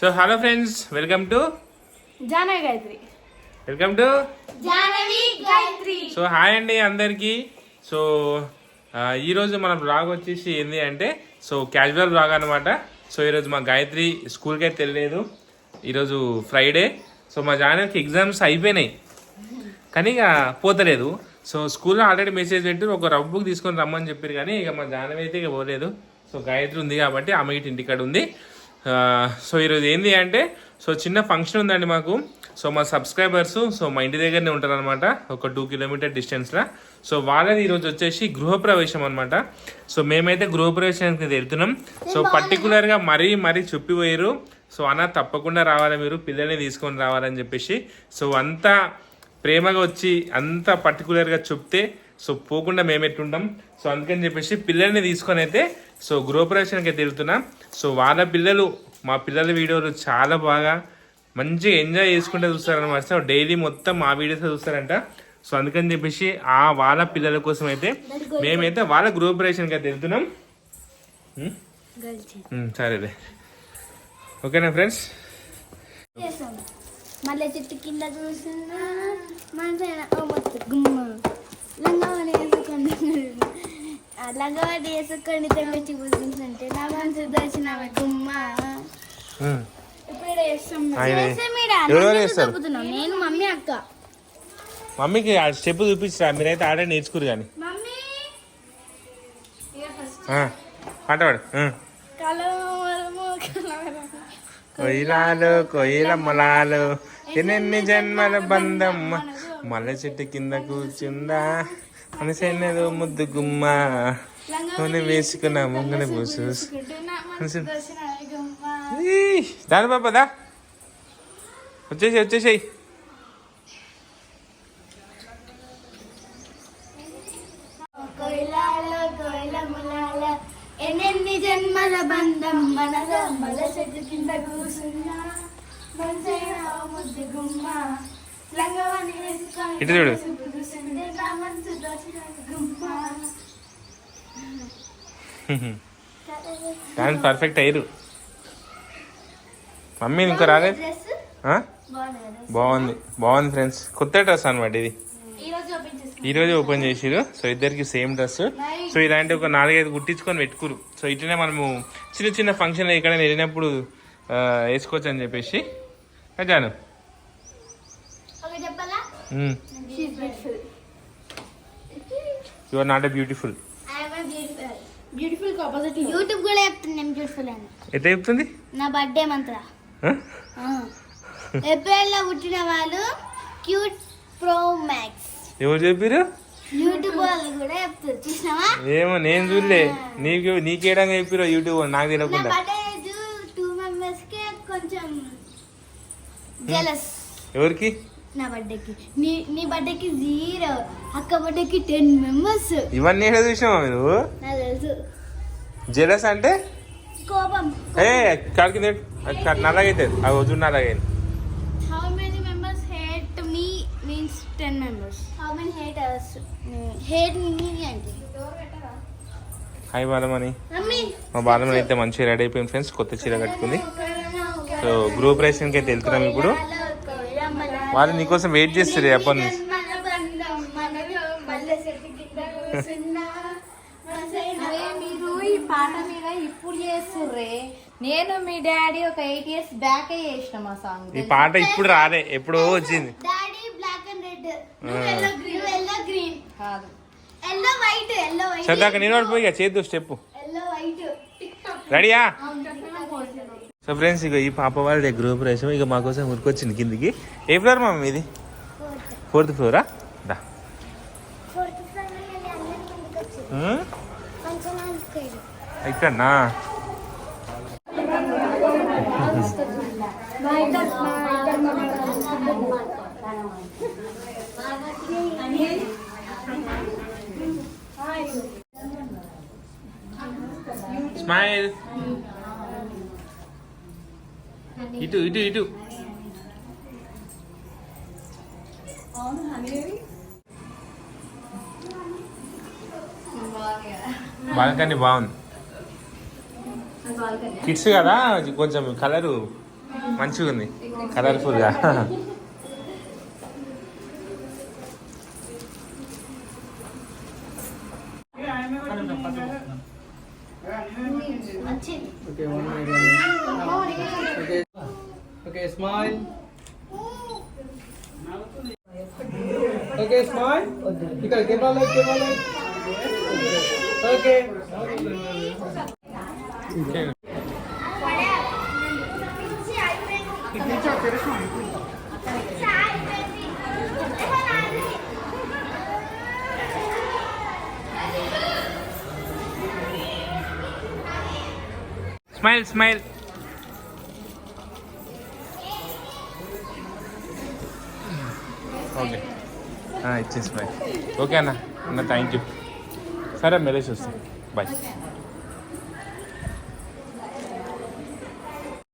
So hello friends, welcome to Janavi Gayatri. Welcome to Janavi Gayatri. So hi అండి అందరికీ. So ఈరోజు మన బ్లాగ్ వచ్చేసి ఏంటి అంటే సో క్యాజువల్ బ్లాగ్ అనమాట. సో ఈరోజు మా గాయత్రి స్కూల్కి అయితే తెలియలేదు. ఈరోజు ఫ్రైడే. సో మా జానవికి ఎగ్జామ్స్ అయిపోయినాయి కానీ ఇక పోతలేదు. సో స్కూల్లో ఆల్రెడీ మెసేజ్ పెట్టి ఒక రఫ్ బుక్ తీసుకొని రమ్మని చెప్పారు కానీ ఇక మా జానవి అయితే ఇక పోలేదు. సో గాయత్రి ఉంది కాబట్టి ఆమె ఇటు ఇంటికాడ ఉంది. సో ఈరోజు ఏంటి అంటే సో చిన్న ఫంక్షన్ ఉందండి మాకు. సో మా సబ్స్క్రైబర్స్ సో మా ఇంటి దగ్గరనే ఉంటారు అనమాట, ఒక 2 కిలోమీటర్ డిస్టెన్స్లో. సో వాళ్ళది ఈరోజు వచ్చేసి గృహప్రవేశం అనమాట. సో మేమైతే గృహప్రవేశానికి వెళ్తున్నాం. సో పర్టికులర్గా మరీ చెప్పిపోయారు. సో అన్న తప్పకుండా రావాలి, మీరు పిల్లల్ని తీసుకొని రావాలని చెప్పేసి. సో అంతా ప్రేమగా వచ్చి అంత పర్టికులర్గా చెప్తే సో పోకుండా మేము ఎట్టుంటాం. సో అందుకని చెప్పేసి పిల్లల్ని తీసుకొని అయితే సో గృహప్రవేశానికి అయితే వెళ్తున్నాం. సో వాళ్ళ పిల్లలు మా పిల్లల వీడియోలు చాలా బాగా మంచిగా ఎంజాయ్ చేసుకుంటే చూస్తారనమాట. సో డైలీ మొత్తం మా వీడియోస్ చూస్తారంట. సో అందుకని చెప్పేసి వాళ్ళ పిల్లల కోసం అయితే మేమైతే వాళ్ళ గృహప్రవేశానికి అయితే వెళ్తున్నాం. సరేలే, ఓకేనా ఫ్రెండ్స్. మళ్ళీ చెట్టు కింద చూస్తున్నా లంగవాణి వేసుకొని తెచ్చి కూర్చుంటే నా మనసు దర్శన గుమ్మ. నేను మమ్మీ అక్క మమ్మీకి స్టెప్ చూపించరా, మీరైతే ఆడే నేర్చుకురు కానీ పాట పాడు. కొయ్యలాలు కొయ్యలమ్మలాలు ఎన్నెన్ని జన్మల బంధం మల్ల చెట్టు కింద కూర్చుందా మనసేనదో ముద్దు గుమ్మ నూనె వేసుకున్న ముంగన పూసు దాని పాపదా వచ్చేసాయి. ఎన్నెన్ని జన్మల బంధం మనలో మల్ల చెట్టు కింద కూర్చున్నా ముద్దు గుమ్మ లంగవాణి వేసుకొని ఇటు చూడు. డాన్స్ పర్ఫెక్ట్ అయ్యారు. మమ్మీ ఇంకో రాలేదు. బాగుంది ఫ్రెండ్స్. కొత్త డ్రెస్ అనమాట ఇది, ఈరోజు ఓపెన్ చేసిరు. సో ఇద్దరికి సేమ్ డ్రెస్. సో ఇలాంటి ఒక 4-5 కుట్టించుకొని పెట్టుకురు. సో ఇట్లనే మనము చిన్న ఫంక్షన్లు ఎక్కడ వెళ్ళినప్పుడు వేసుకోవచ్చు అని చెప్పేసి. Janu you are not a beautiful. YouTube కూడా చెప్తుంది బ్యూటిఫుల్ అని. ఎట్లా చెప్తుంది? నా బర్త్డే మంత్ర ఏప్రిల్లో పుట్టిన వాళ్ళు క్యూట్ ప్రో మ్యాక్స్. ఎవరు చెప్పారు? యూట్యూబ్ వాళ్ళు కూడా చెప్తారు. చూసినావా? ఏమో నేను చూడలే. నీకేడంగా చెప్పారో యూట్యూబ్ నాకు తెలియకుండా. నా బర్త్డే 2 మెంబర్స్ కి కొంచెం జెలస్. ఎవరికి? నా బర్త్డేకి. నీ బర్త్డేకి 0, అక్క బర్త్డేకి 10 మెంబర్స్. ఇవన్నీ ఏదో చూసావా మీరు? నాకు తెలుసు. జెలస్ అంటే కోపం. కాడికి నల్లగైతే అవి వద్దు నల్లగైంది. How many members hate me means 10 members. How many haters hate me అంటే హాయ్ బాలమణి. మా బాలమణి అయితే మంచిగా రెడీ అయిపోయింది ఫ్రెండ్స్, కొత్త చీర కట్టుకుంది. సో గృహప్రవేశానికి అయితే వెళ్తున్నాం ఇప్పుడు. వాళ్ళు నీకోసం వెయిట్ చేస్తారు ఎప్పటి నుంచి. మీరు ఈ పాట మీద ఇప్పుడు చేస్తుర్రే. నేను మీ డాడీ ఒక 8 years బ్యాక్ చేసిన మా సాంగ్. ఈ పాట ఇప్పుడు రాలే, ఎప్పుడో వచ్చింది. Daddy black and red, yellow green కాదు, ఎల్లో వైట్. సరదాకా నేను పడిపోయి చేద్దు స్టెప్. ఎల్లో వైట్ రెడీయా? సో ఫ్రెండ్స్ ఇక ఈ పాప వాళ్ళ గృహప్రవేశం ఇక మా కోసం ఉరికొచ్చింది కిందికి. ఏ ఫ్లోర్ మా ఇది? 4th ఫ్లోరా? దా ఇక్కడనా? స్మైల్. ఇటు బాల్కనీ బాగుంది. కిడ్స్ కదా కొంచెం కలరు మంచిగా ఉంది కలర్ఫుల్గా. మంచిది. Okay, one minute. Okay. Okay, smile. Okay, smile. Okay, give a look, give a look. Okay. Smile smile. Okay ఇచ్చేసి బాయ్. ఓకే అన్న థ్యాంక్ యూ. సరే మెరేజ్ వస్తాం బాయ్.